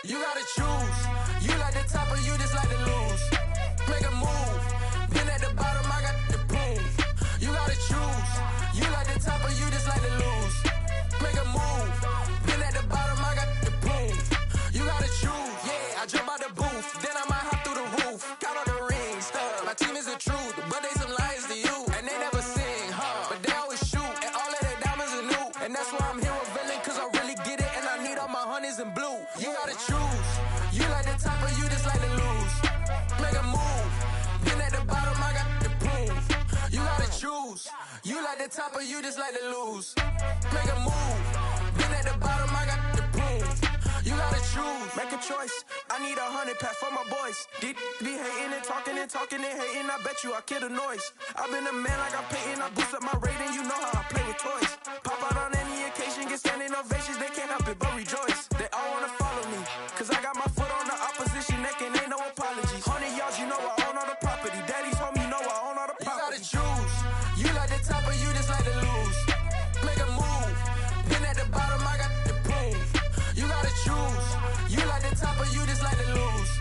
You gotta choose. You like the top or you just like to lose. Make a move. Been at the bottom, I got the proof. You gotta choose. You like the top or you just like to lose. Make a move. Been at the bottom, I got the proof. You gotta choose. Yeah, I jump out the booth. Then I might hop through the roof. Count on the rings, stuff. My team is the truth, but they some liars to you. And they never sing, but they always shoot. And all of their diamonds are new. And that's why I'm here revealing, cause I really get it. And I need all my honeys in blue. You gotta choose. You like the top or you just like to lose. Make a move. Been at the bottom, I got the proof. You gotta choose. You like the top or you just like to lose. Make a move. Been at the bottom, I got the proof. You gotta choose. Make a choice. I need 100 pack for my boys. Be hating and talking and hating. I bet you I kill the noise. I've been a man like I'm Peyton. I boost up my rating. You know how I play with toys. Pop out on any occasion, get standing ovations. They can't help it but rejoice. They all wanna follow me, cause I got my foot on the opposition neck and ain't no apologies. 100 yards, you know I own all the property. Daddy's home, you know I own all the property. You gotta choose. You like the top or you just like to lose. Make a move. Been at the bottom, I got the proof. You gotta choose. You like the top or you just like to lose.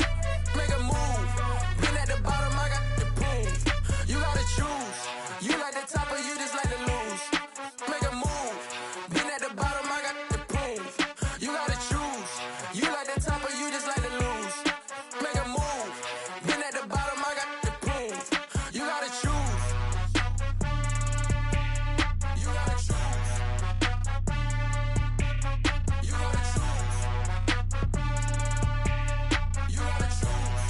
Make a move. Been at the bottom, I got the proof. You gotta choose. You like the top or you just like to lose. Make a move. Been at the bottom, I got the proof. You gotta choose. You like the top or you just like to lose. Make a move. Been at the bottom, I got the proof. You gotta choose. You gotta choose. You gotta choose. You gotta choose.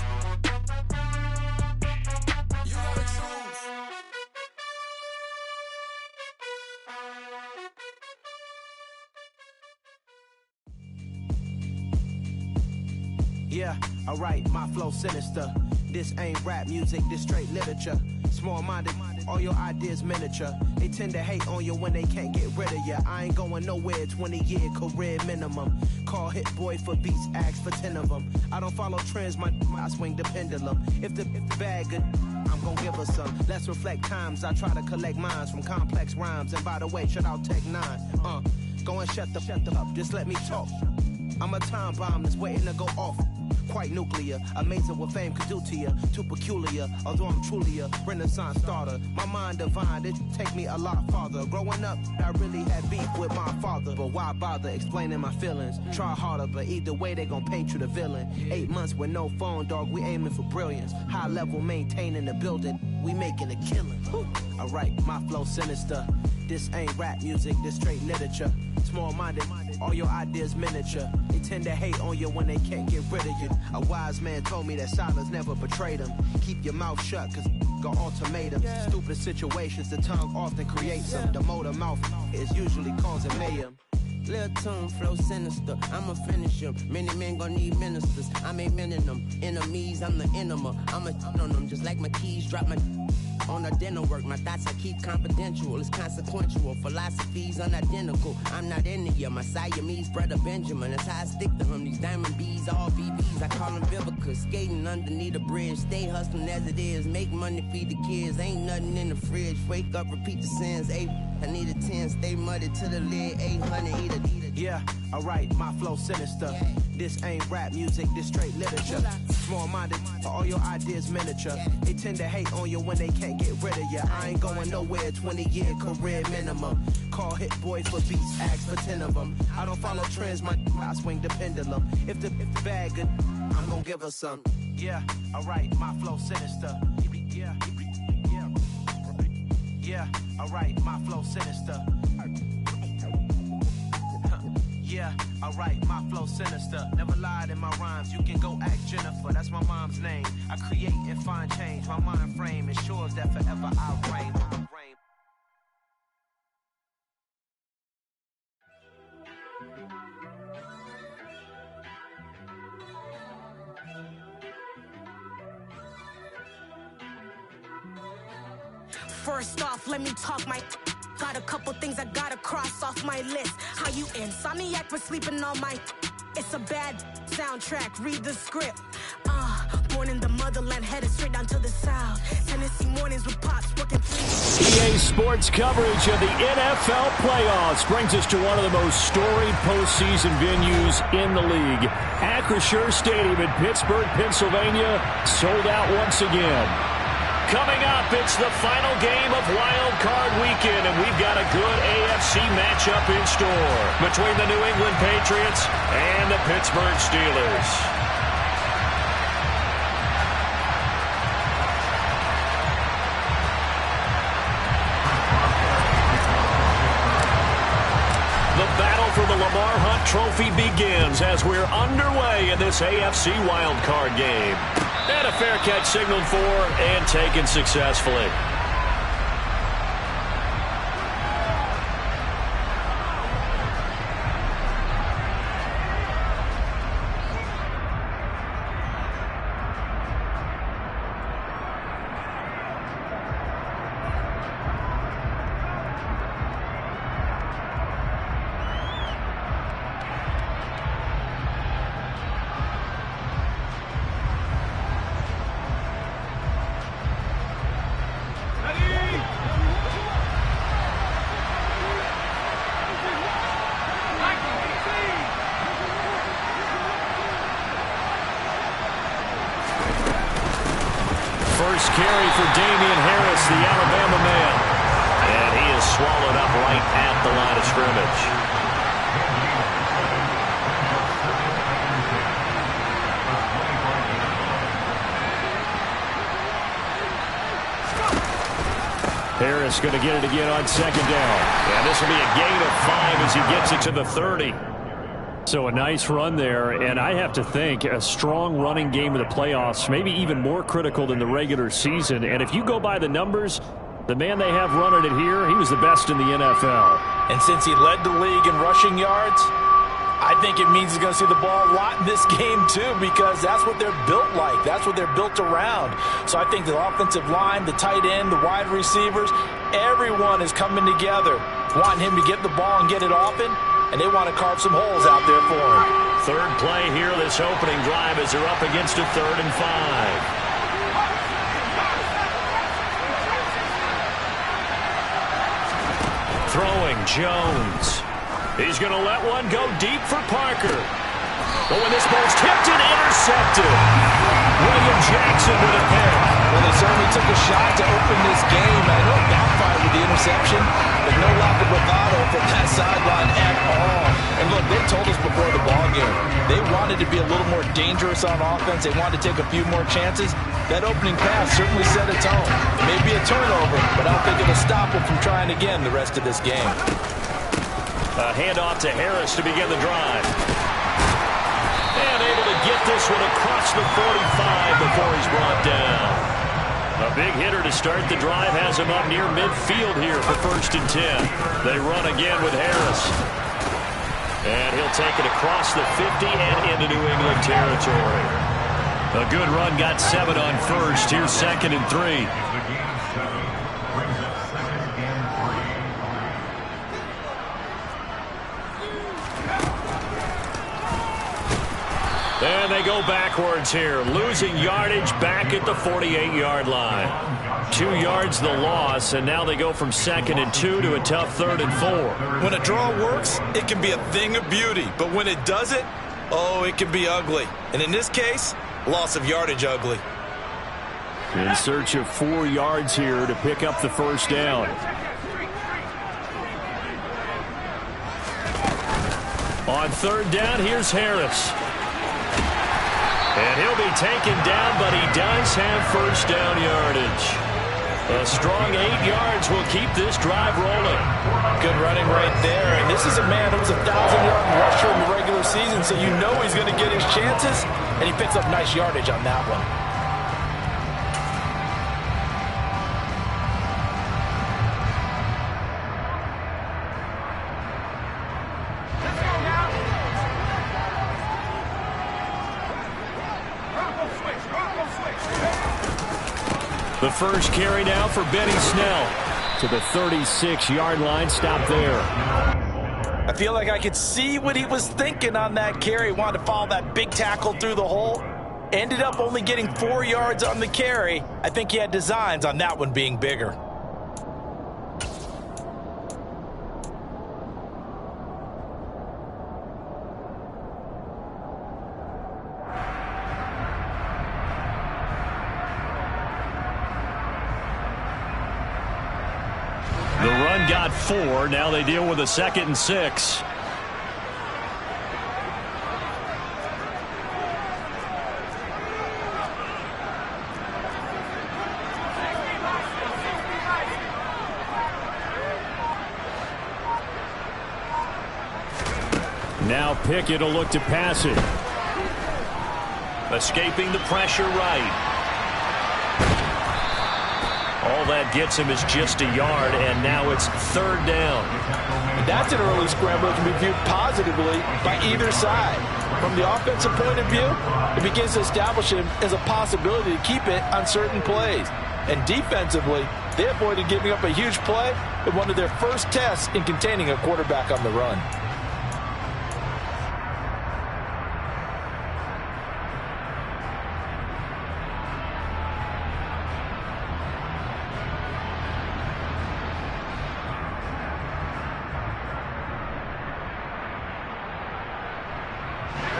You gotta choose. Yeah, alright, my flow sinister. This ain't rap music, this straight literature. Small-minded, all your ideas miniature. They tend to hate on you when they can't get rid of you. I ain't going nowhere, 20-year career minimum. Call Hit Boy for beats, ask for 10 of them. I don't follow trends, I swing the pendulum. If the bag good, I'm gon' give her some. Let's reflect times, I try to collect minds from complex rhymes. And by the way, shout out Tech 9. Go and shut the up, just let me talk. I'm a time bomb that's waiting to go off. Quite nuclear, amazing what fame could do to you. Too peculiar, although I'm truly a renaissance starter. My mind divine, it take me a lot farther. Growing up, I really had beef with my father. But why bother explaining my feelings? Try harder, but either way they gon' paint you the villain. 8 months with no phone, dog, we aiming for brilliance. High level maintaining the building, we making a killing. Alright, my flow sinister. This ain't rap music, this straight literature. Small-minded, all your ideas miniature. They tend to hate on you when they can't get rid of you. A wise man told me that silence never betrayed him. Keep your mouth shut, cause got ultimatums. Stupid situations, the tongue often creates them. The motor mouth is usually causing mayhem. Lil' tune, flow sinister, I'ma finish him. Many men gon' need ministers, I'm aiming them. Enemies, I'm the enema, I'ma on them. Just like my keys, drop my on the dinner work. My thoughts I keep confidential, it's consequential. Philosophies unidentical, I'm not in it. My Siamese brother Benjamin, that's how I stick to him. These diamond bees, all BBs, I call them Vivica. Skating underneath the bridge, stay hustling as it is. Make money, feed the kids, ain't nothing in the fridge. Wake up, repeat the sins, I need a 10, stay muddy to the lid, 800, eat it. Yeah, alright, my flow sinister. This ain't rap music, this straight literature. Small-minded, all your ideas miniature. They tend to hate on you when they can't get rid of you. I ain't going nowhere, 20-year career minimum. Call Hit Boy for beats, ask for 10 of them. I don't follow trends, I swing the pendulum. If the bag good, I'm gon' give her some. Yeah, alright, my flow sinister. Yeah, alright, my flow sinister. Yeah, alright, my flow sinister. Never lied in my rhymes, you can go ask Jennifer, that's my mom's name. I create and find change, my mind frame ensures that forever I reign. First off, let me talk my... Got a couple things I gotta cross off my list. How you insomniac for sleeping on my... It's a bad soundtrack, read the script. Born in the motherland, headed straight down to the south. Tennessee mornings with pops, working free. NBA sports coverage of the NFL playoffs brings us to one of the most storied postseason venues in the league. Acrisure Stadium in Pittsburgh, Pennsylvania, sold out once again. Coming up, it's the final game of Wild Card Weekend, and we've got a good AFC matchup in store between the New England Patriots and the Pittsburgh Steelers. For the Lamar Hunt Trophy begins as we're underway in this AFC wildcard game. And a fair catch signaled for and taken successfully. First carry for Damian Harris, the Alabama man. And he is swallowed up right at the line of scrimmage. Harris going to get it again on second down. And this will be a gain of 5 as he gets it to the 30. So a nice run there, and I have to think a strong running game of the playoffs, maybe even more critical than the regular season. And if you go by the numbers, the man they have running it here, he was the best in the NFL. And since he led the league in rushing yards, I think it means he's going to see the ball a lot in this game too, because that's what they're built like. That's what they're built around. So I think the offensive line, the tight end, the wide receivers, everyone is coming together, wanting him to get the ball and get it often. And they want to carve some holes out there for him. Third play here, this opening drive, as they're up against a 3rd and 5. Throwing Jones. He's going to let one go deep for Parker. But when this ball's tipped and intercepted, William Jackson with a pick. Well, they certainly took a shot to open this game. I know it backfired with the interception, but no lack of bravado from that sideline at all. And look, they told us before the ball game, they wanted to be a little more dangerous on offense. They wanted to take a few more chances. That opening pass certainly set a tone. It may be a turnover, but I don't think it'll stop them from trying again the rest of this game. A handoff to Harris to begin the drive. And able to get this one across the 45 before he's brought down. A big hitter to start the drive has him up near midfield here for 1st and 10. They run again with Harris. And he'll take it across the 50 and into New England territory. A good run, got 7 on 1st. Here's 2nd and 3. And they go backwards here, losing yardage back at the 48-yard line. 2 yards the loss, and now they go from 2nd and 2 to a tough 3rd and 4. When a draw works, it can be a thing of beauty. But when it doesn't, oh, it can be ugly. And in this case, loss of yardage ugly. In search of 4 yards here to pick up the 1st down. On 3rd down, here's Harris. And he'll be taken down, but he does have 1st down yardage. A strong 8 yards will keep this drive rolling. Good running right there. And this is a man who was a 1,000-yard rusher in the regular season, so you know he's going to get his chances. And he picks up nice yardage on that one. The first carry now for Benny Snell to the 36-yard line. Stop there. I feel like I could see what he was thinking on that carry. Wanted to follow that big tackle through the hole. Ended up only getting 4 yards on the carry. I think he had designs on that one being bigger. The run got 4. Now they deal with a 2nd and 6. Now Pickett will look to pass it. Escaping the pressure right. All that gets him is just a yard, and now it's 3rd down. And that's an early scramble that can be viewed positively by either side. From the offensive point of view, it begins to establish him as a possibility to keep it on certain plays. And defensively, they avoided giving up a huge play in one of their first tests in containing a quarterback on the run.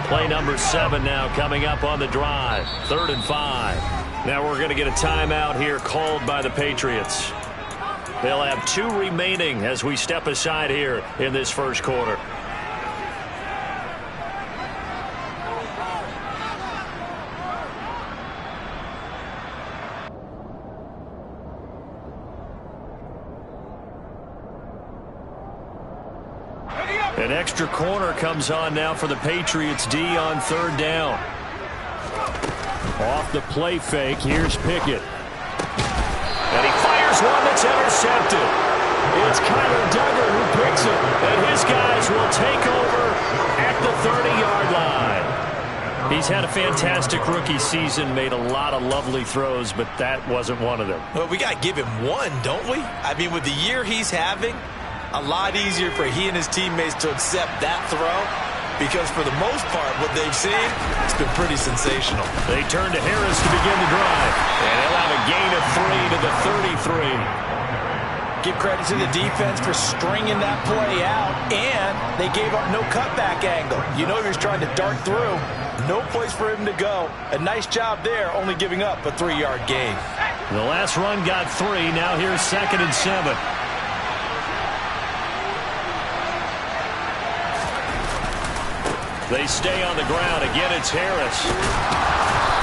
Play number 7 now coming up on the drive. 3rd and 5. Now we're going to get a timeout here called by the Patriots. They'll have 2 remaining as we step aside here in this first quarter. An extra corner comes on now for the Patriots D on 3rd down. Off the play fake, here's Pickett. And he fires one that's intercepted. It's Kyler Duggar who picks it, and his guys will take over at the 30-yard line. He's had a fantastic rookie season, made a lot of lovely throws, but that wasn't one of them. Well, we got to give him one, don't we? I mean, with the year he's having, a lot easier for he and his teammates to accept that throw, because for the most part, what they've seen, it's been pretty sensational. They turn to Harris to begin the drive, and he'll have a gain of 3 to the 33. Give credit to the defense for stringing that play out, and they gave up no cutback angle. You know he was trying to dart through. No place for him to go. A nice job there, only giving up a 3-yard gain. The last run got 3. Now here's 2nd and 7. They stay on the ground. Again, it's Harris.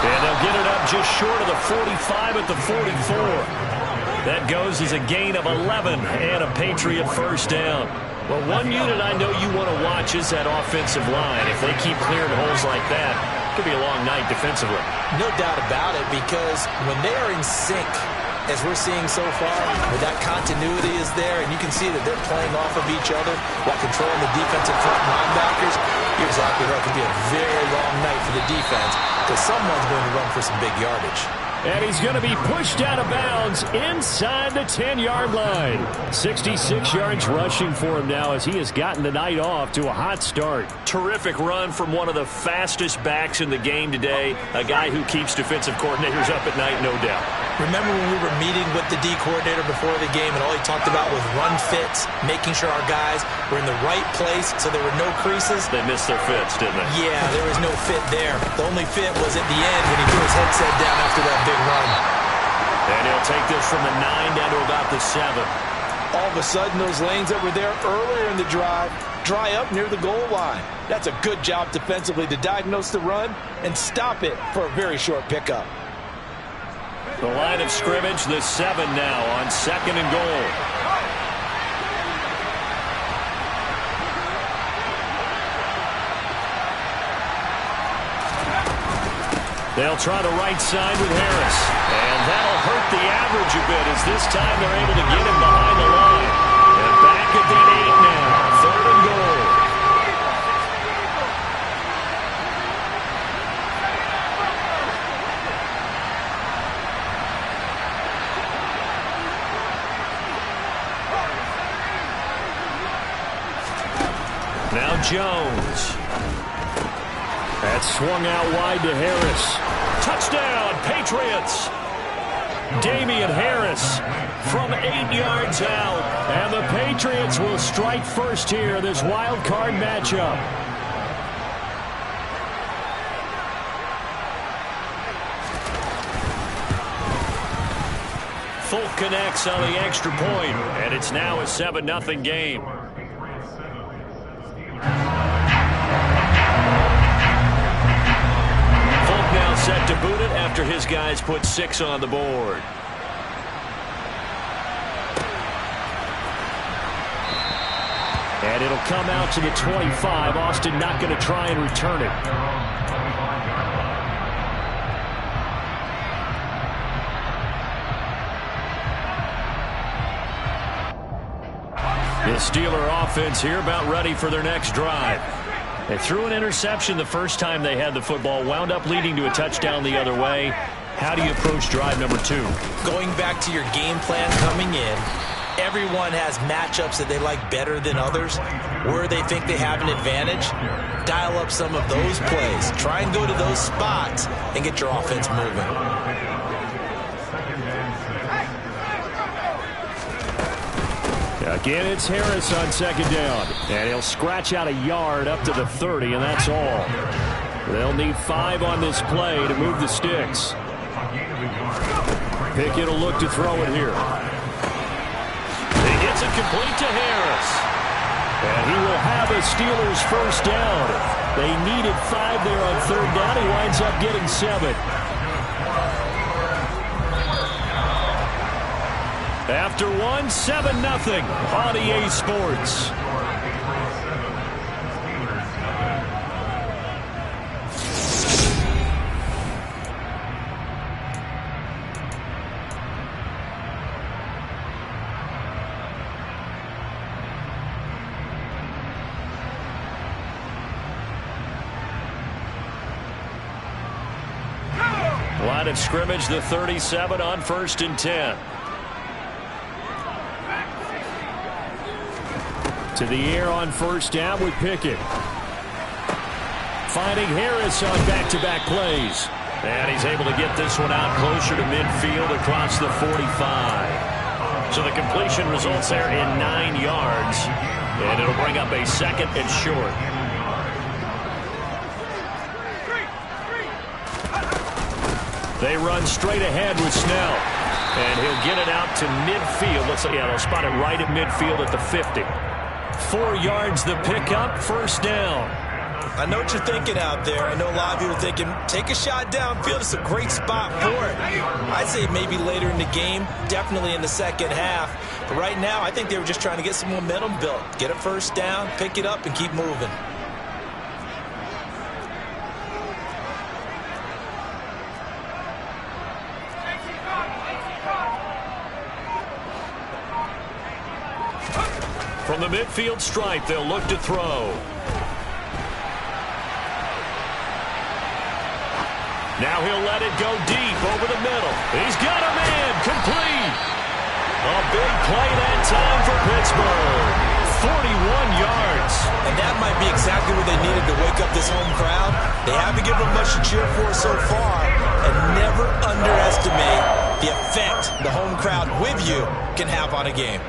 And they'll get it up just short of the 45 at the 44. That goes as a gain of 11 and a Patriot first down. Well, one unit I know you want to watch is that offensive line. If they keep clearing holes like that, it could be a long night defensively. No doubt about it, because when they are in sync, as we're seeing so far, where that continuity is there, and you can see that they're playing off of each other while controlling the defensive front linebackers, you're exactly right. It could be a very long night for the defense, because someone's going to run for some big yardage. And he's going to be pushed out of bounds inside the 10-yard line. 66 yards rushing for him now as he has gotten the night off to a hot start. Terrific run from one of the fastest backs in the game today, a guy who keeps defensive coordinators up at night, no doubt. Remember when we were meeting with the D coordinator before the game, and all he talked about was run fits, making sure our guys were in the right place so there were no creases? They missed their fits, didn't they? Yeah, there was no fit there. The only fit was at the end when he threw his headset down after that big run. And he'll take this from the 9 down to about the 7. All of a sudden, those lanes that were there earlier in the drive dry up near the goal line. That's a good job defensively to diagnose the run and stop it for a very short pickup. The line of scrimmage, the 7 now on 2nd and goal. They'll try the right side with Harris. And that'll hurt the average a bit as this time they're able to get him behind the line. And back at that 8 now, 3rd and goal. Now Jones. That's swung out wide to Harris. Touchdown, Patriots. Damian Harris from 8 yards out. And the Patriots will strike first here, this wild card matchup. Folk connects on the extra point, and it's now a 7-0 game. Folk now set to boot it after his guys put 6 on the board. And it'll come out to the 25. Austin not going to try and return it. The Steeler offense here about ready for their next drive. They threw an interception the first time they had the football, wound up leading to a touchdown the other way. How do you approach drive number 2? Going back to your game plan coming in, everyone has matchups that they like better than others. Where they think they have an advantage, dial up some of those plays. Try and go to those spots and get your offense moving. Again, it's Harris on second down. And he'll scratch out a yard up to the 30, and that's all. They'll need 5 on this play to move the sticks. Pickett will look to throw it here. He gets it complete to Harris. And he will have a Steelers first down. They needed 5 there on third down. He winds up getting 7. After 1, 7-0 on EA Sports. Line of scrimmage, the 37 on 1st and 10. To the air on first down with Pickett. Finding Harris on back-to-back plays. And he's able to get this one out closer to midfield across the 45. So the completion results there in 9 yards. And it'll bring up a 2nd and short. They run straight ahead with Snell. And he'll get it out to midfield. Looks like, yeah, they'll spot it right at midfield at the 50. 4 yards the pickup, first down. I know what you're thinking out there. I know a lot of you are thinking, take a shot downfield. It's a great spot for it. I'd say maybe later in the game, definitely in the second half. But right now, I think they were just trying to get some momentum built. Get a first down, pick it up, and keep moving. From the midfield stripe, they'll look to throw. Now he'll let it go deep over the middle. He's got a man, complete. A big play that time for Pittsburgh. 41 yards. And that might be exactly what they needed to wake up this home crowd. They haven't given them much to cheer for so far. And never underestimate the effect the home crowd with you can have on a game.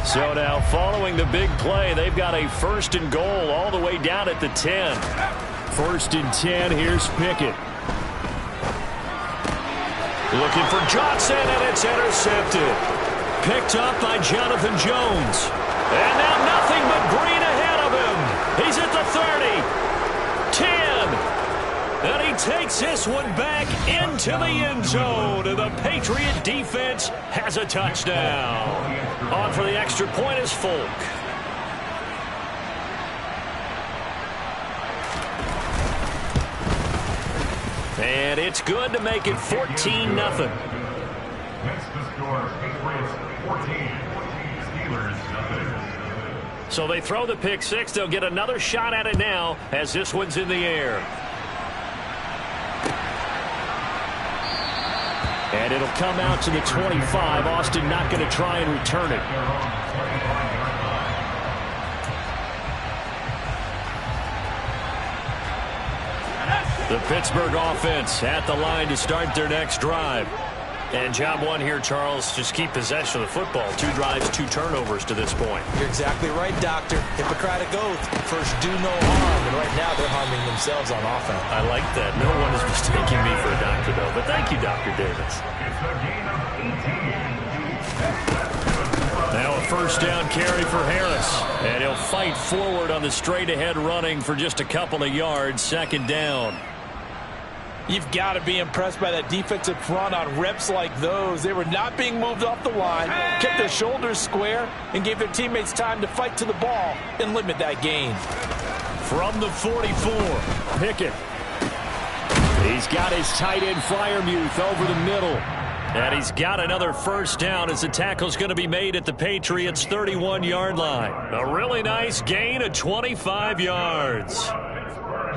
So now following the big play, they've got a 1st and goal all the way down at the 10. 1st and 10, here's Pickett. Looking for Johnson, and it's intercepted. Picked up by Jonathan Jones. And now nothing but green ahead of him. He's at the 30. 10. And he takes this one back into the end zone. And the Patriot defense has a touchdown. On for the extra point is Folk. And it's good to make it 14-0. So they throw the pick 6. They'll get another shot at it now as this one's in the air. And it'll come out to the 25. Austin not going to try and return it. The Pittsburgh offense at the line to start their next drive. And job one here, Charles, just keep possession of the football. 2 drives, 2 turnovers to this point. You're exactly right, Doctor. Hippocratic oath. First, do no harm. And right now, they're harming themselves on offense. I like that. No one is mistaking me for a doctor, though. But thank you, Dr. Davis. Now a first down carry for Harris. And he'll fight forward on the straight-ahead running for just a couple of yards. Second down. You've got to be impressed by that defensive front on reps like those. They were not being moved off the line, kept their shoulders square, and gave their teammates time to fight to the ball and limit that gain. From the 44, Pickett. He's got his tight end Freiermuth over the middle. And he's got another first down as the tackle's going to be made at the Patriots' 31-yard line. A really nice gain of 25 yards.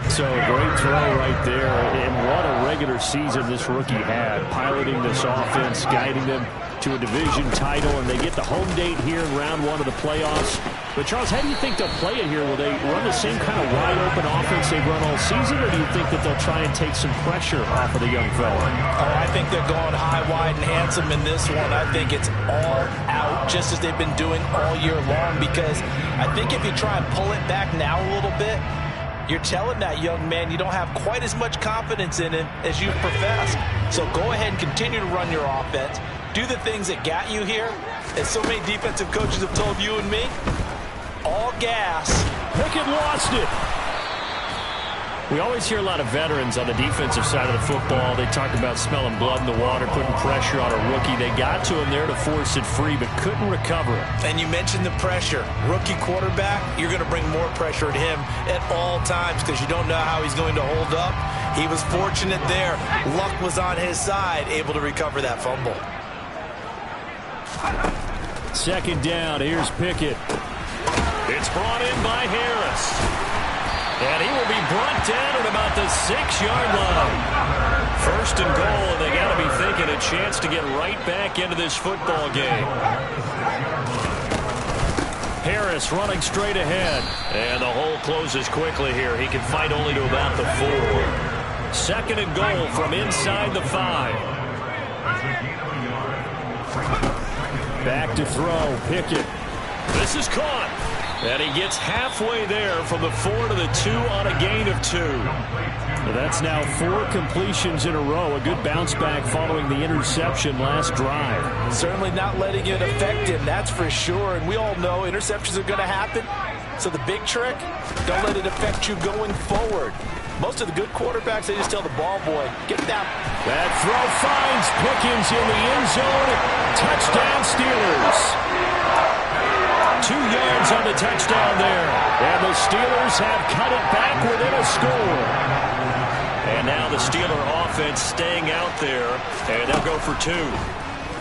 So great throw right there, and what a regular season this rookie had, piloting this offense, guiding them to a division title, and they get the home date here in round 1 of the playoffs. But Charles, how do you think they'll play it here? Will they run the same kind of wide open offense they've run all season, or do you think that they'll try and take some pressure off of the young fella? Oh, I think they're going high, wide, and handsome in this one. I think it's all out, just as they've been doing all year long, because I think if you try and pull it back now a little bit, you're telling that young man you don't have quite as much confidence in him as you've professed. So go ahead and continue to run your offense. Do the things that got you here. As so many defensive coaches have told you and me, all gas. Pickett lost it. We always hear a lot of veterans on the defensive side of the football. They talk about smelling blood in the water, putting pressure on a rookie. They got to him there to force it free, but couldn't recover it. And you mentioned the pressure. Rookie quarterback, you're going to bring more pressure at him at all times because you don't know how he's going to hold up. He was fortunate there. Luck was on his side, able to recover that fumble. Second down, here's Pickett. It's brought in by Harris. And he will be brought down at about the 6-yard line. First and goal, and they got to be thinking a chance to get right back into this football game. Harris running straight ahead. And the hole closes quickly here. He can fight only to about the 4. Second and goal from inside the 5. Back to throw, Pickett. This is caught. And he gets halfway there from the 4 to the 2 on a gain of 2. So that's now 4 completions in a row. A good bounce back following the interception last drive. Certainly not letting it affect him, that's for sure. And we all know interceptions are going to happen. So the big trick, don't let it affect you going forward. Most of the good quarterbacks, they just tell the ball boy, get down. That throw finds Pickens in the end zone. Touchdown Steelers. 2 yards on the touchdown there. And the Steelers have cut it back within a score. And now the Steeler offense staying out there. And they'll go for 2.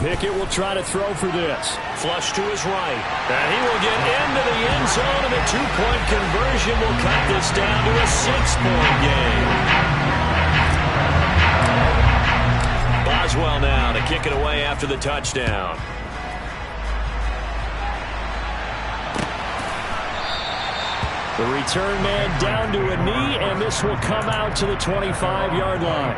Pickett will try to throw for this. Flush to his right. And he will get into the end zone. And the 2-point conversion will cut this down to a 6-point game. Boswell now to kick it away after the touchdown. The return man down to a knee, and this will come out to the 25-yard line.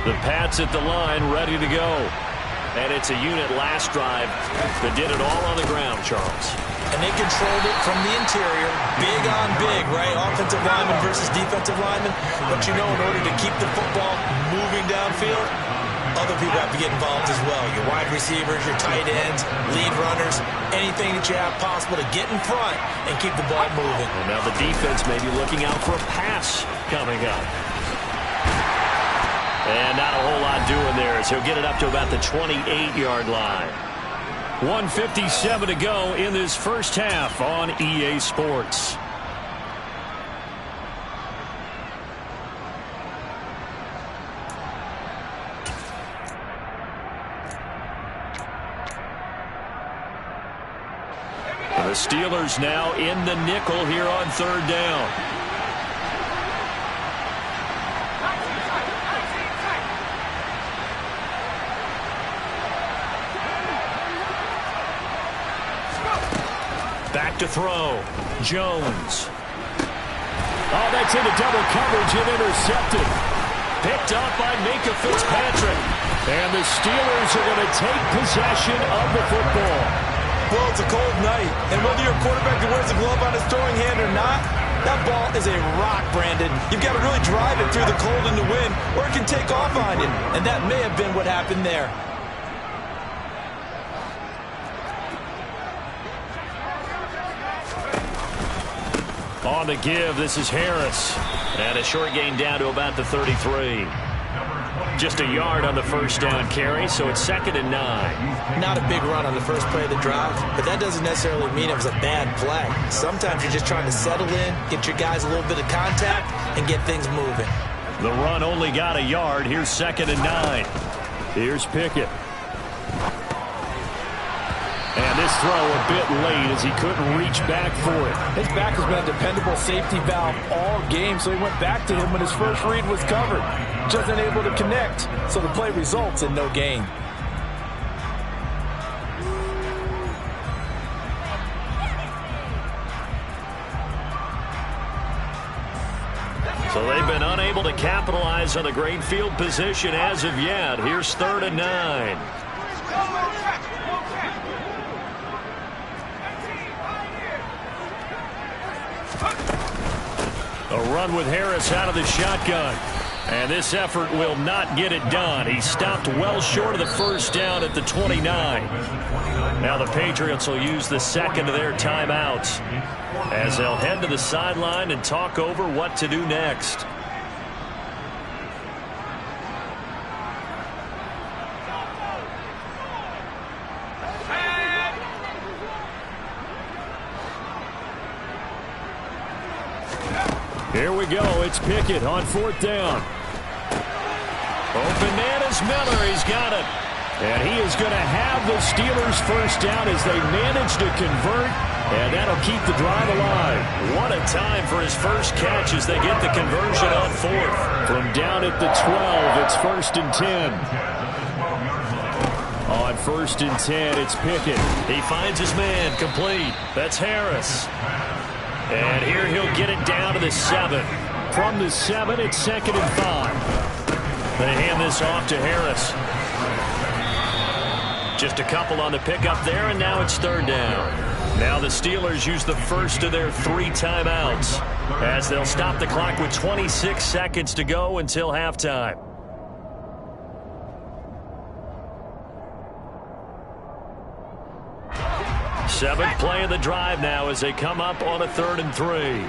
The Pats at the line, ready to go. And it's a unit last drive that did it all on the ground, Charles. And they controlled it from the interior, big on big, right? Offensive lineman versus defensive lineman. But you know, in order to keep the football moving downfield, other people have to get involved as well. Your wide receivers, your tight ends, lead runners, anything that you have possible to get in front and keep the ball moving. And now the defense may be looking out for a pass coming up. And not a whole lot doing there as he'll get it up to about the 28-yard line. 1:57 to go in this first half on EA Sports. The Steelers now in the nickel here on third down. to throw. Jones. Oh, that's into double coverage and intercepted. Picked up by Minka Fitzpatrick. And the Steelers are going to take possession of the football. Well, it's a cold night, and whether you're a quarterback that wears a glove on his throwing hand or not, that ball is a rock, Brandon. You've got to really drive it through the cold and the wind, or it can take off on you. And that may have been what happened there. On the give, this is Harris. And a short gain down to about the 33. Just a yard on the first down carry, so it's 2nd and 9. Not a big run on the first play of the drive, but that doesn't necessarily mean it was a bad play. Sometimes you're just trying to settle in, get your guys a little bit of contact, and get things moving. The run only got a yard. Here's 2nd and 9. Here's Pickett. And this throw a bit late as he couldn't reach back for it. His back has been a dependable safety valve all game, so he went back to him when his first read was covered. Just unable to connect, so the play results in no gain. So they've been unable to capitalize on the great field position as of yet. Here's 3rd and 9. A run with Harris out of the shotgun. And this effort will not get it done. He stopped well short of the first down at the 29. Now the Patriots will use the second of their timeouts as they'll head to the sideline and talk over what to do next. Here we go. It's Pickett on 4th down. Open man is Miller. He's got it. And he is going to have the Steelers first down as they manage to convert. And that'll keep the drive alive. What a time for his first catch as they get the conversion on 4th. From down at the 12, it's 1st and 10. On 1st and 10, it's Pickett. He finds his man complete. That's Harris. And here he'll get it down to the 7. From the 7, it's 2nd and 5. They hand this off to Harris. Just a couple on the pickup there, and now it's 3rd down. Now the Steelers use the first of their 3 timeouts as they'll stop the clock with 26 seconds to go until halftime. Seventh play of the drive now as they come up on a 3rd and 3.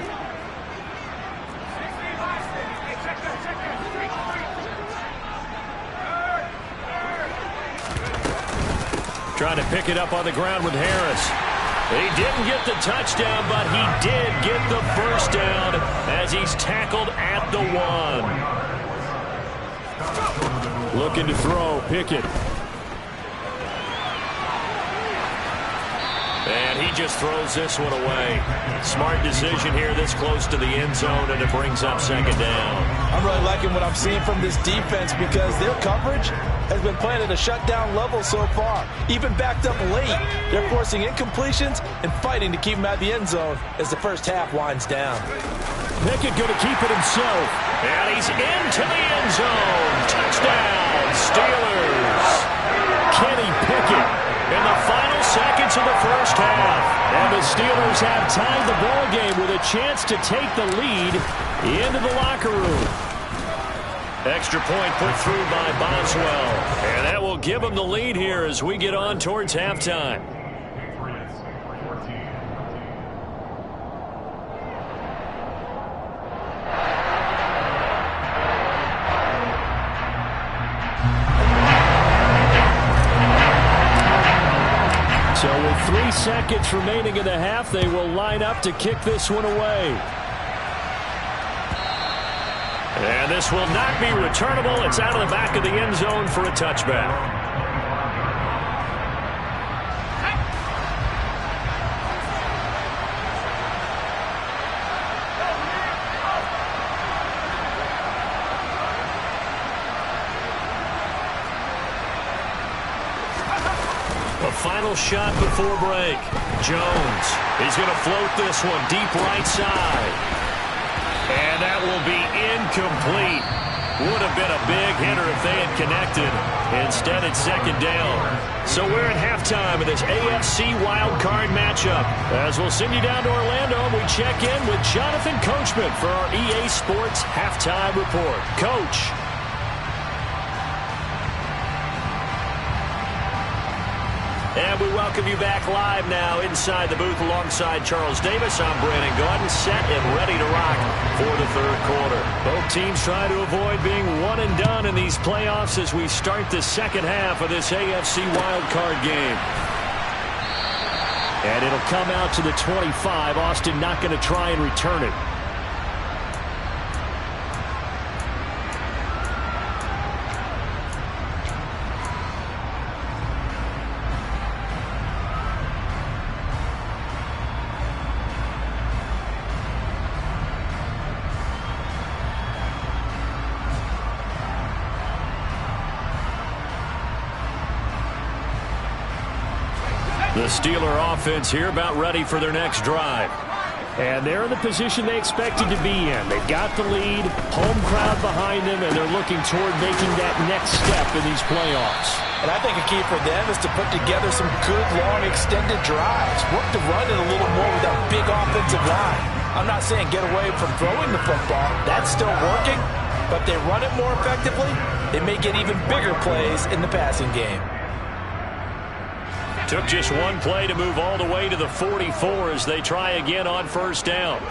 Trying to pick it up on the ground with Harris. He didn't get the touchdown, but he did get the first down as he's tackled at the 1. Looking to throw, Pickett. And he just throws this one away. Smart decision here this close to the end zone, and it brings up 2nd down. I'm really liking what I'm seeing from this defense because their coverage has been playing at a shutdown level so far. Even backed up late, they're forcing incompletions and fighting to keep them out of the end zone as the first half winds down. Pickett going to keep it himself. And he's into the end zone. Touchdown, Steelers. Kenny Pickett. In the final seconds of the first half. And the Steelers have tied the ball game with a chance to take the lead into the locker room. Extra point put through by Boswell. And that will give them the lead here as we get on towards halftime. So with 3 seconds remaining in the half, they will line up to kick this one away. And this will not be returnable. It's out of the back of the end zone for a touchback. A final shot before break. Jones, he's going to float this one deep right side. And that will be incomplete. Would have been a big hitter if they had connected. Instead, it's second down. So we're at halftime of this AFC wildcard matchup. As we'll send you down to Orlando, we check in with Jonathan Coachman for our EA Sports Halftime Report. Coach. And we welcome you back live now inside the booth alongside Charles Davis. I'm Brandon Gordon, set and ready to rock for the third quarter. Both teams try to avoid being one and done in these playoffs as we start the second half of this AFC wildcard game. And it'll come out to the 25. Austin not going to try and return it. The Steeler offense here about ready for their next drive. And they're in the position they expected to be in. They've got the lead, home crowd behind them, and they're looking toward making that next step in these playoffs. And I think a key for them is to put together some good, long, extended drives. Work to run it a little more with that big offensive line. I'm not saying get away from throwing the football. That's still working. But if they run it more effectively, they may get even bigger plays in the passing game. Took just one play to move all the way to the 44 as they try again on first down.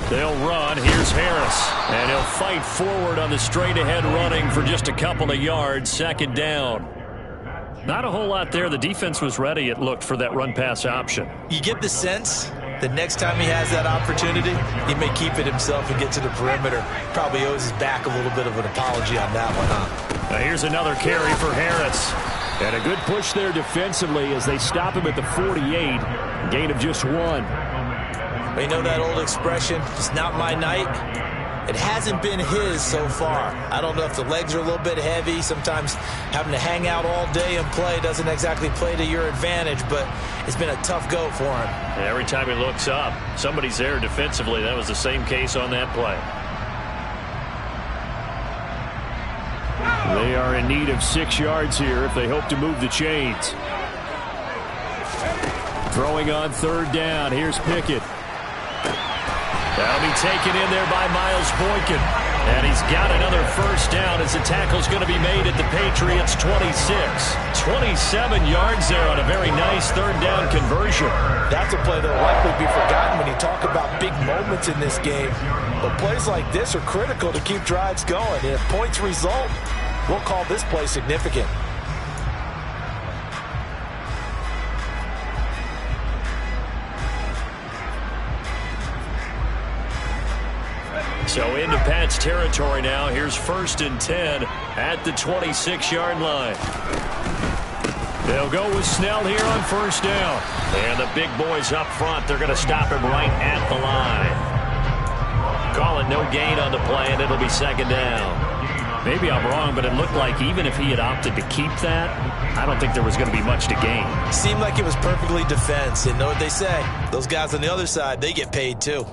They'll run. Here's Harris. And he'll fight forward on the straight-ahead running for just a couple of yards. Second down. Not a whole lot there. The defense was ready, it looked, for that run-pass option. You get the sense that next time he has that opportunity, he may keep it himself and get to the perimeter. Probably owes his back a little bit of an apology on that one, huh? Now here's another carry for Harris. And a good push there defensively as they stop him at the 48. Gain of just one. You know that old expression, it's not my night? It hasn't been his so far. I don't know if the legs are a little bit heavy. Sometimes having to hang out all day and play doesn't exactly play to your advantage, but it's been a tough go for him. Every time he looks up, somebody's there defensively. That was the same case on that play. They are in need of 6 yards here if they hope to move the chains. Throwing on third down. Here's Pickett. That'll be taken in there by Miles Boykin. And he's got another first down as the tackle's going to be made at the Patriots' 26. 27 yards there on a very nice third down conversion. That's a play that will likely be forgotten when you talk about big moments in this game. But plays like this are critical to keep drives going. And if points result, we'll call this play significant. So into Pat's territory now. Here's 1st and 10 at the 26-yard line. They'll go with Snell here on first down. And the big boys up front, they're going to stop him right at the line. Call it no gain on the play, and it'll be second down. Maybe I'm wrong, but it looked like even if he had opted to keep that, I don't think there was going to be much to gain. Seemed like it was perfectly defense. And know what they say? Those guys on the other side, they get paid too.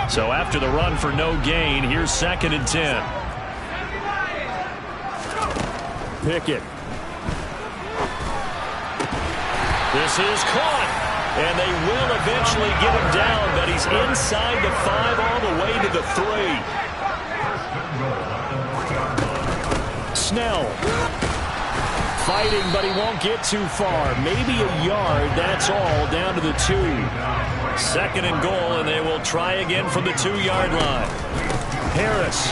So after the run for no gain, here's 2nd and 10. Pickett. This is caught. And they will eventually get him down, but he's inside the 5 all the way to the 3. Snell. Fighting, but he won't get too far. Maybe a yard, that's all, down to the 2. 2nd and goal, and they will try again from the 2-yard line. Harris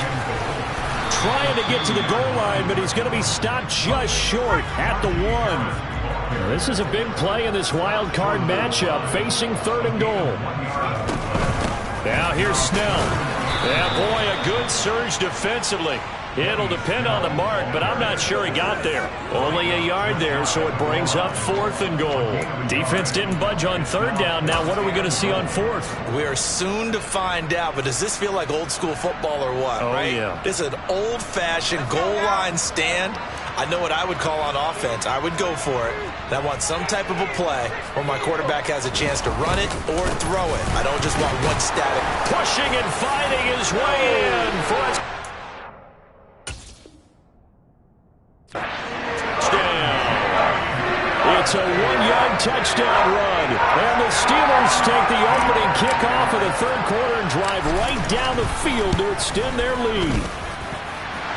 trying to get to the goal line, but he's going to be stopped just short at the 1. Now, this is a big play in this wild card matchup, facing 3rd and goal. Now here's Snell. Yeah, boy, a good surge defensively. It'll depend on the mark, but I'm not sure he got there. Only a yard there, so it brings up 4th and goal. Defense didn't budge on 3rd down. Now what are we going to see on 4th? We are soon to find out, but does this feel like old school football or what, right? Yeah. This is an old-fashioned goal line stand. I know what I would call on offense. I would go for it. And I want some type of a play where my quarterback has a chance to run it or throw it. I don't just want one static. Pushing and fighting his way in for a touchdown. It's a 1-yard touchdown run. And the Steelers take the opening kickoff of the 3rd quarter and drive right down the field to extend their lead.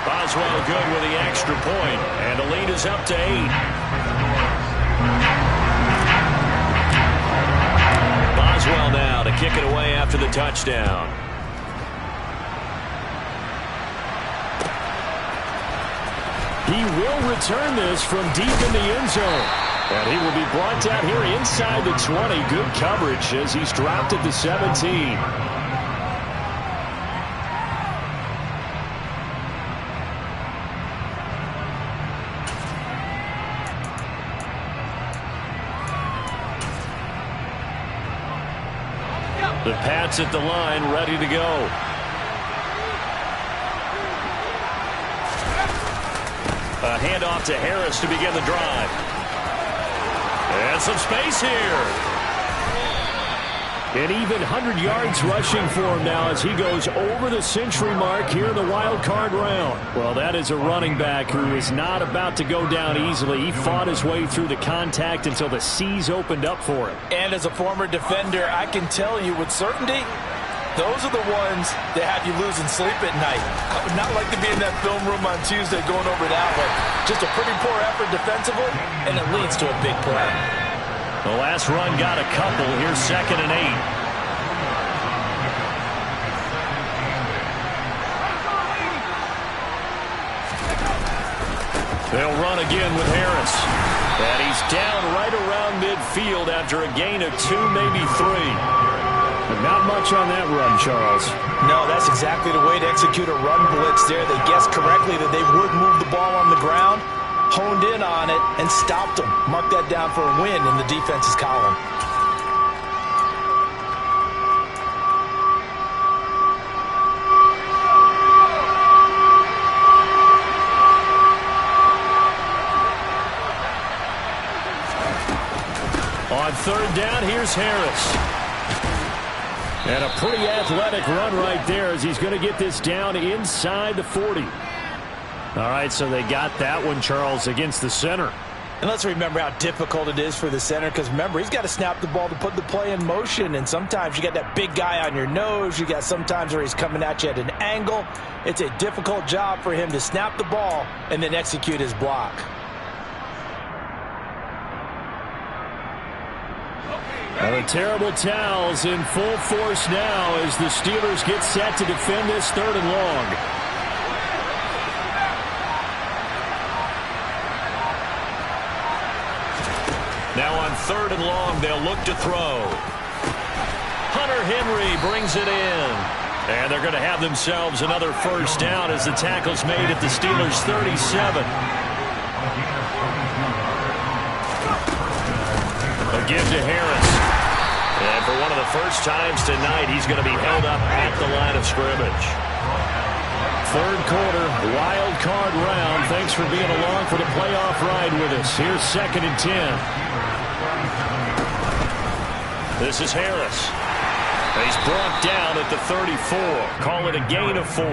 Boswell good with the extra point, and the lead is up to 8. Boswell now to kick it away after the touchdown. He will return this from deep in the end zone. And he will be brought down here inside the 20. Good coverage as he's dropped at the 17. The Pats at the line, ready to go. A handoff to Harris to begin the drive. And some space here. An even 100 yards rushing for him now as he goes over the century mark here in the wild card round. Well, that is a running back who is not about to go down easily. He fought his way through the contact until the seas opened up for him. And as a former defender, I can tell you with certainty, those are the ones that have you losing sleep at night. I would not like to be in that film room on Tuesday going over that one. Just a pretty poor effort defensively, and it leads to a big play. The last run got a couple. Here's 2nd and 8. They'll run again with Harris. And he's down right around midfield after a gain of 2, maybe 3. But not much on that run, Charles. No, that's exactly the way to execute a run blitz there. They guessed correctly that they would move the ball on the ground, honed in on it, and stopped them. Mark that down for a win in the defense's column. On 3rd down, here's Harris. And a pretty athletic run right there as he's going to get this down inside the 40. All right, so they got that one, Charles, against the center. And let's remember how difficult it is for the center, because remember, he's got to snap the ball to put the play in motion, and sometimes you got that big guy on your nose. You got sometimes where he's coming at you at an angle. It's a difficult job for him to snap the ball and then execute his block. The terrible towels in full force now as the Steelers get set to defend this 3rd and long. Now on 3rd and long, they'll look to throw. Hunter Henry brings it in. And they're going to have themselves another 1st down as the tackle's made at the Steelers' 37. A give to Harris. And for one of the first times tonight, he's going to be held up at the line of scrimmage. 3rd quarter, wild card round. Thanks for being along for the playoff ride with us. Here's 2nd and 10. This is Harris. He's brought down at the 34. Call it a gain of 4.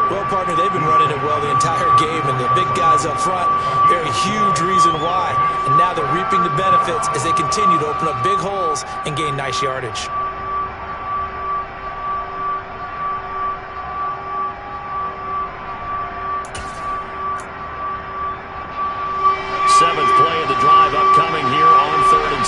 Well, partner, they've been running it well the entire game, and the big guys up front, they're a huge reason why. And now they're reaping the benefits as they continue to open up big holes and gain nice yardage. 7th play of the drive upcoming here on 3rd and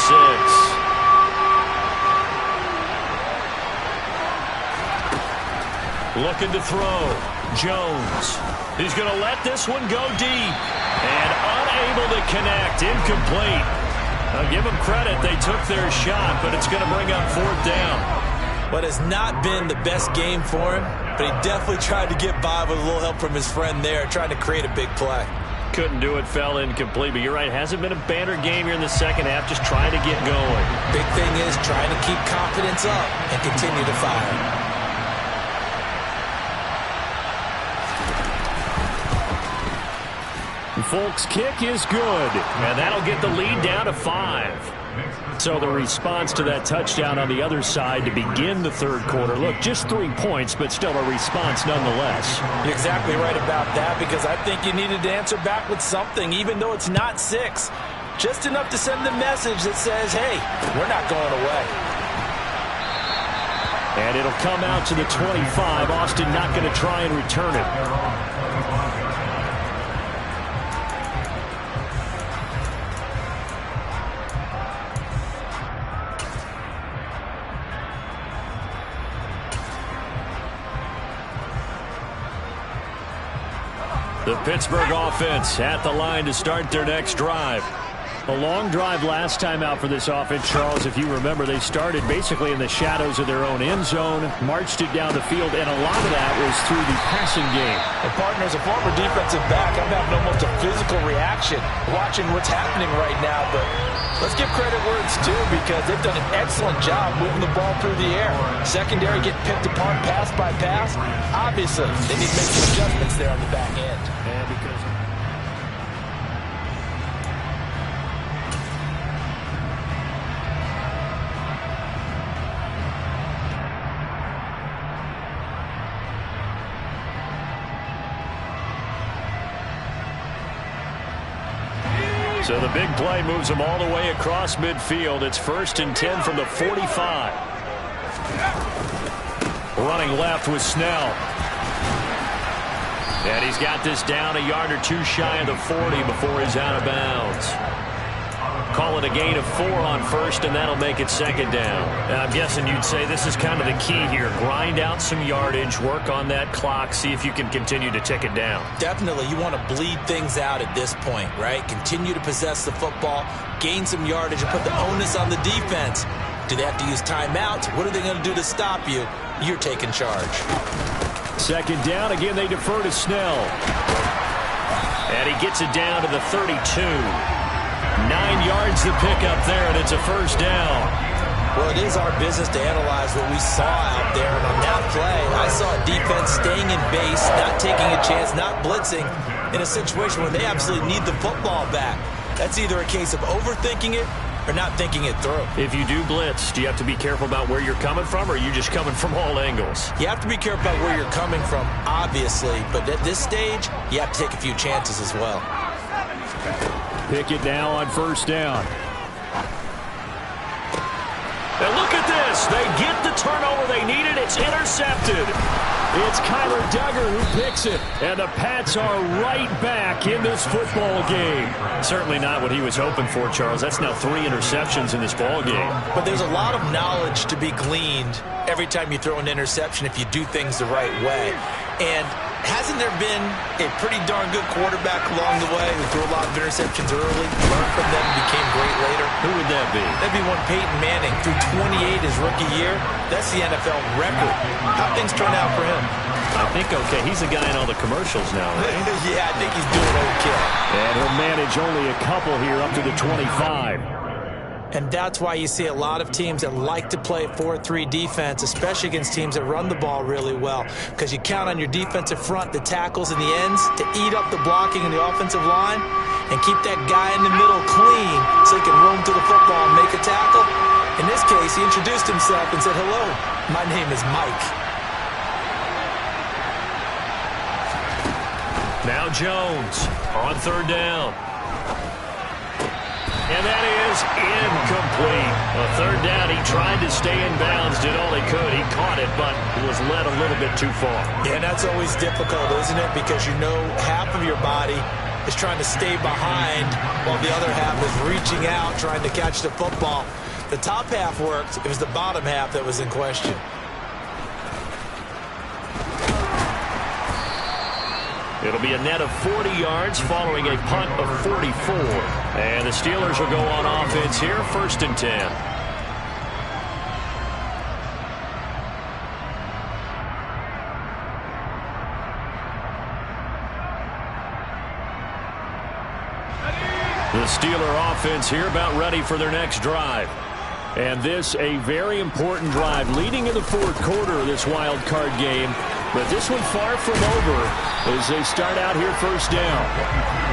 6. Looking to throw. Jones. He's going to let this one go deep. And unable to connect. Incomplete. I'll give them credit. They took their shot, but it's going to bring up 4th down. What has not been the best game for him, but he definitely tried to get by with a little help from his friend there, trying to create a big play. Couldn't do it, fell incomplete, but you're right, hasn't been a banner game here in the second half, just trying to get going. Big thing is trying to keep confidence up and continue to fire. Folk's kick is good, and that'll get the lead down to 5. So the response to that touchdown on the other side to begin the third quarter. Look, just 3 points, but still a response nonetheless. You're exactly right about that, because I think you needed to answer back with something, even though it's not 6. Just enough to send the message that says, hey, we're not going away. And it'll come out to the 25. Austin not going to try and return it. The Pittsburgh offense at the line to start their next drive. A long drive last time out for this offense, Charles. If you remember, they started basically in the shadows of their own end zone, marched it down the field, and a lot of that was through the passing game. And partner, as a former defensive back, I'm having almost a physical reaction watching what's happening right now. But let's give credit where it's due, because they've done an excellent job moving the ball through the air. Secondary getting picked apart pass by pass. Obviously, they need to make some adjustments there on the back end. And because so the big play moves them all the way across midfield. It's 1st and 10 from the 45. Running left with Snell. And he's got this down a yard or two shy of the 40 before he's out of bounds. Call it a gain of 4 on 1st, and that'll make it 2nd down. And I'm guessing you'd say this is kind of the key here. Grind out some yardage, work on that clock, see if you can continue to tick it down. Definitely, you want to bleed things out at this point, right? Continue to possess the football, gain some yardage, and put the onus on the defense. Do they have to use timeouts? What are they going to do to stop you? You're taking charge. 2nd down. Again, they defer to Snell. And he gets it down to the 32. 9 yards to pick up there, and it's a 1st down. Well, it is our business to analyze what we saw out there, and on that play, I saw a defense staying in base, not taking a chance, not blitzing, in a situation where they absolutely need the football back. That's either a case of overthinking it or not thinking it through. If you do blitz, do you have to be careful about where you're coming from, or are you just coming from all angles? You have to be careful about where you're coming from, obviously, but at this stage, you have to take a few chances as well. Pickett now on 1st down. And look at this. They get the turnover they needed. It's intercepted. It's Kyler Duggar who picks it. And the Pats are right back in this football game. Certainly not what he was hoping for, Charles. That's now 3 interceptions in this ball game. But there's a lot of knowledge to be gleaned every time you throw an interception if you do things the right way. And hasn't there been a pretty darn good quarterback along the way who threw a lot of interceptions early, learned from them, and became great later? Who would that be? That'd be one Peyton Manning. Threw 28 his rookie year. That's the NFL record. How'd things turn out for him? I think okay. He's the guy in all the commercials now, right? Yeah, I think he's doing okay. And he'll manage only a couple here up to the 25. And that's why you see a lot of teams that like to play 4-3 defense, especially against teams that run the ball really well, because you count on your defensive front, the tackles and the ends, to eat up the blocking in the offensive line and keep that guy in the middle clean so he can roam to the football and make a tackle. In this case, he introduced himself and said, "Hello, my name is Mike." Now Jones on 3rd down. And that is incomplete. A 3rd down, he tried to stay in bounds, did all he could. He caught it, but was led a little bit too far. Yeah, and that's always difficult, isn't it? Because you know half of your body is trying to stay behind while the other half is reaching out, trying to catch the football. The top half worked. It was the bottom half that was in question. It'll be a net of 40 yards following a punt of 44. And the Steelers will go on offense here, 1st and 10. The Steeler offense here about ready for their next drive. And this a very important drive leading in the fourth quarter of this wild card game. But this one far from over as they start out here first down.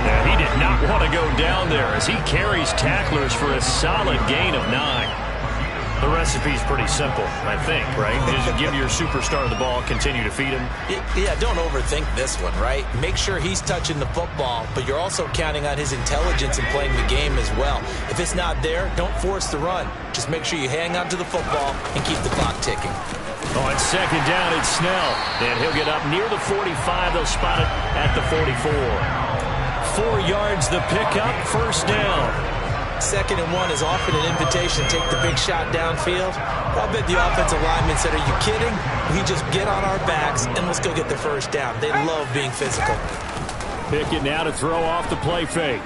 Yeah, he did not want to go down there as he carries tacklers for a solid gain of 9. The recipe's pretty simple, I think, right? Just give your superstar the ball, continue to feed him. Yeah, don't overthink this one, right? Make sure he's touching the football, but you're also counting on his intelligence in playing the game as well. If it's not there, don't force the run. Just make sure you hang on to the football and keep the clock ticking. On second down, it's Snell. And he'll get up near the 45. They'll spot it at the 44. 4 yards the pickup, first down. 2nd and 1 is often an invitation to take the big shot downfield. I'll bet the offensive lineman said, are you kidding? We just get on our backs and let's go get the first down. They love being physical. Pickett now to throw off the play fake.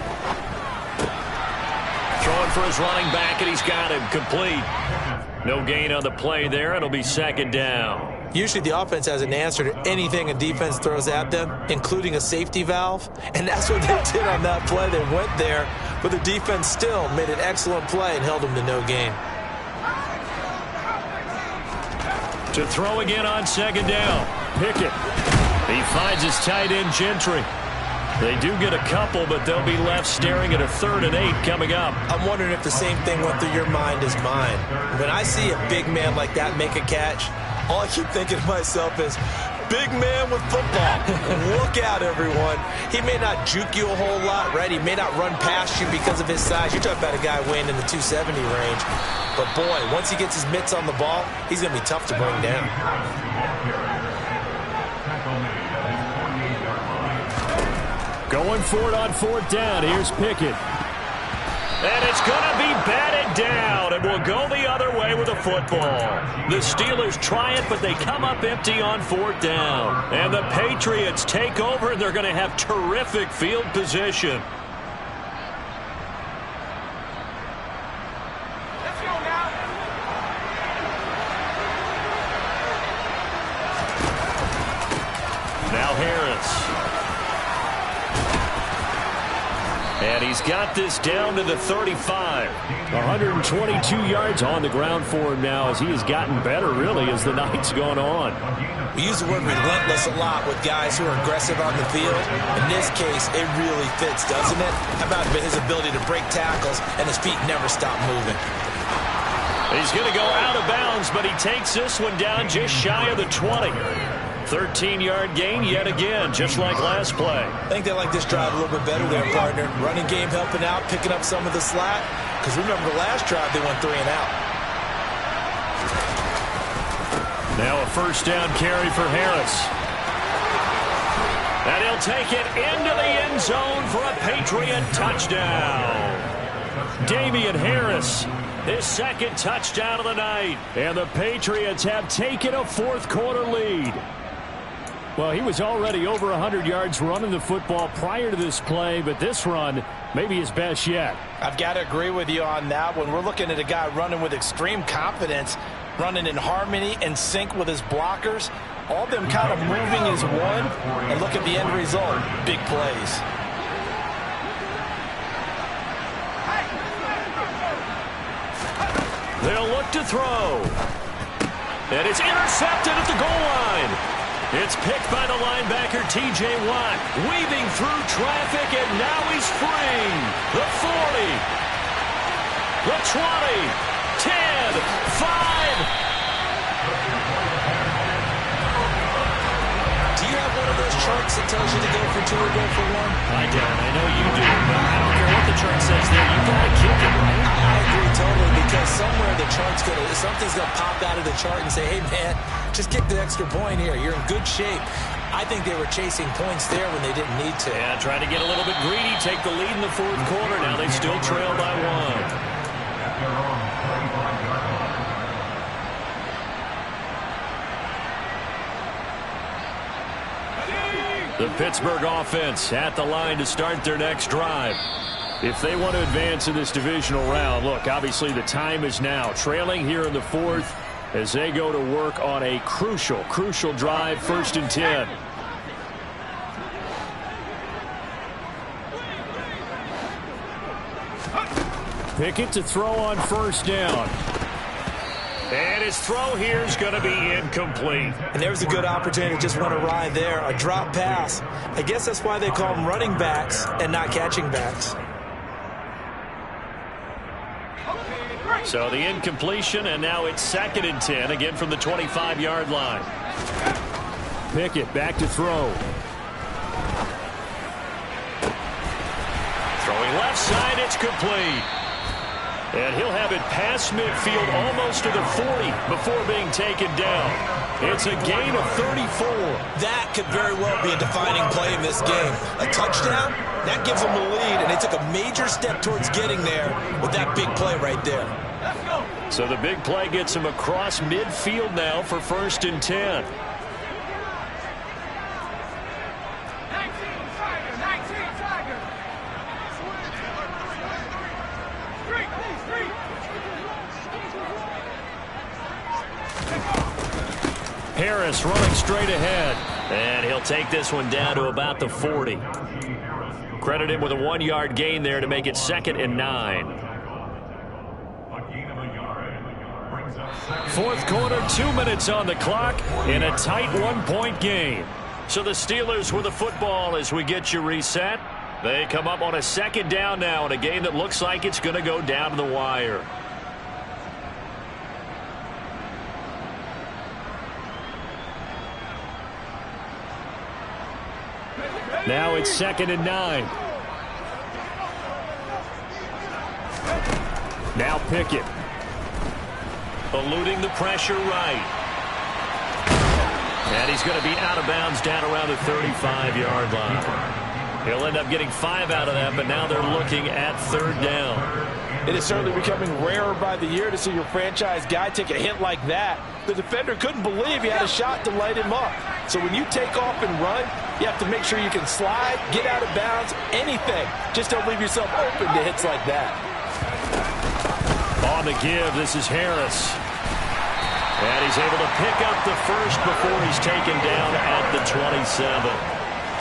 Throwing for his running back, and he's got him complete. No gain on the play there. It'll be 2nd down. Usually the offense has an answer to anything a defense throws at them, including a safety valve. And that's what they did on that play. They went there, but the defense still made an excellent play and held them to no gain. To throw again on 2nd down. Pickett. He finds his tight end, Gentry. They do get a couple, but they'll be left staring at a 3rd and 8 coming up. I'm wondering if the same thing went through your mind as mine. When I see a big man like that make a catch, all I keep thinking to myself is, big man with football. Look out, everyone. He may not juke you a whole lot, right? He may not run past you because of his size. You're talking about a guy weighing in the 270 range. But, boy, once he gets his mitts on the ball, he's going to be tough to bring down. Going for it on 4th down. Here's Pickett. And it's going to be batted down, and will go the other way with a football. The Steelers try it, but they come up empty on 4th down. And the Patriots take over, and they're going to have terrific field position. Now Harris. And he's got this down to the 35. 122 yards on the ground for him now as he has gotten better, really, as the night's gone on. We use the word relentless a lot with guys who are aggressive on the field. In this case, it really fits, doesn't it? How about his ability to break tackles and his feet never stop moving? He's going to go out of bounds, but he takes this one down just shy of the 20. 13-yard gain yet again, just like last play. I think they like this drive a little bit better there, partner. Running game helping out, picking up some of the slack. Because remember the last drive, they went 3 and out. Now a first down carry for Harris. And he'll take it into the end zone for a Patriot touchdown. Damian Harris, his 2nd touchdown of the night. And the Patriots have taken a fourth quarter lead. Well, he was already over 100 yards running the football prior to this play, but this run may be his best yet. I've got to agree with you on that one. We're looking at a guy running with extreme confidence, running in harmony and sync with his blockers. All of them kind of moving as one, and look at the end result. Big plays. They'll look to throw. And it's intercepted at the goal line. It's picked by the linebacker, T.J. Watt, weaving through traffic, and now he's free. The 40, the 20, 10, 5. Do you have one of those charts that tells you to go for 2 or go for 1? I don't. I know you do, but I don't care what the chart says there. You got to kick it, right? I agree totally, because somewhere the chart's something's going to pop out of the chart and say, hey, man, just kick the extra point here. You're in good shape. I think they were chasing points there when they didn't need to. Yeah, trying to get a little bit greedy, take the lead in the fourth quarter. Now they still trail by 1. The Pittsburgh offense at the line to start their next drive. If they want to advance in this divisional round, look, obviously the time is now. Trailing here in the fourth as they go to work on a crucial drive, 1st and 10. Pickett to throw on first down. And his throw here is going to be incomplete. And there's a good opportunity to just run a ride there, a drop pass. I guess that's why they call them running backs and not catching backs. So the incompletion, and now it's 2nd and 10, again from the 25-yard line. Pickett back to throw. Throwing left side, it's complete. And he'll have it past midfield almost to the 40 before being taken down. It's a gain of 34. That could very well be a defining play in this game. A touchdown, that gives them the lead, and they took a major step towards getting there with that big play right there. So the big play gets him across midfield now for 1st and 10. Harris running straight ahead. And he'll take this one down to about the 40. Credit him with a 1-yard gain there to make it 2nd and 9. Fourth quarter, 2 minutes on the clock in a tight 1-point game. So the Steelers with the football as we get you reset. They come up on a 2nd down now in a game that looks like it's going to go down to the wire. Now it's 2nd and 9. Now Pickett. Eluding the pressure right. And he's going to be out of bounds down around the 35-yard line. He'll end up getting 5 out of that, but now they're looking at 3rd down. It is certainly becoming rarer by the year to see your franchise guy take a hit like that. The defender couldn't believe he had a shot to light him up. So when you take off and run, you have to make sure you can slide, get out of bounds, anything. Just don't leave yourself open to hits like that. On the give, this is Harris. And he's able to pick up the first before he's taken down at the 27.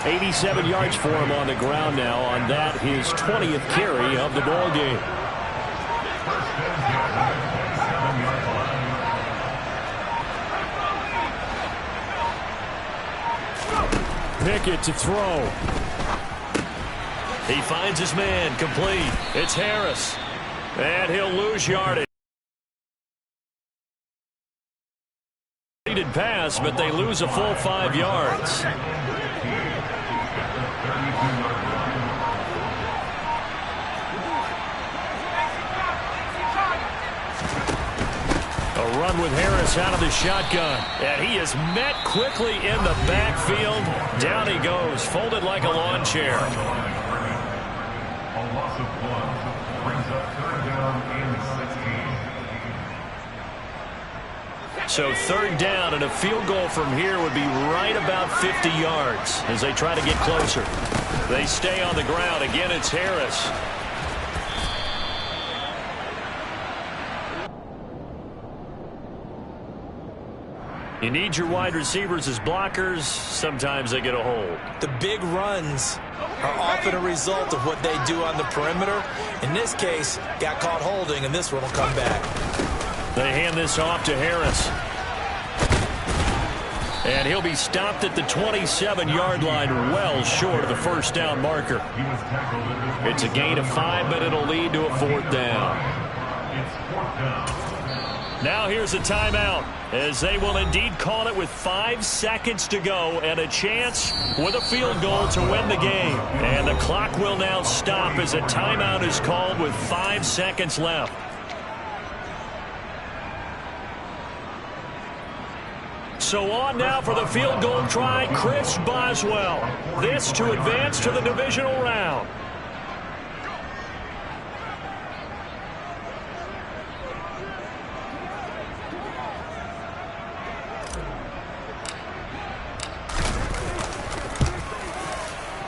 87 yards for him on the ground now. On that, his 20th carry of the ball game. Pickett to throw. He finds his man, complete. It's Harris. And he'll lose yardage. Pass, but they lose a full 5 yards. A run with Harris out of the shotgun. And he is met quickly in the backfield. Down he goes, folded like a lawn chair. A loss of 1 brings up 3rd down and 16. So 3rd down and a field goal from here would be right about 50 yards as they try to get closer. They stay on the ground. Again, it's Harris. You need your wide receivers as blockers. Sometimes they get a hold. The big runs are often a result of what they do on the perimeter. In this case, got caught holding, and this one will come back. They hand this off to Harris. And he'll be stopped at the 27-yard line, well short of the 1st down marker. It's a gain of 5, but it'll lead to a 4th down. Now here's a timeout, as they will indeed call it with 5 seconds to go and a chance with a field goal to win the game. And the clock will now stop as a timeout is called with 5 seconds left. So on now for the field goal try, Chris Boswell. This to advance to the divisional round.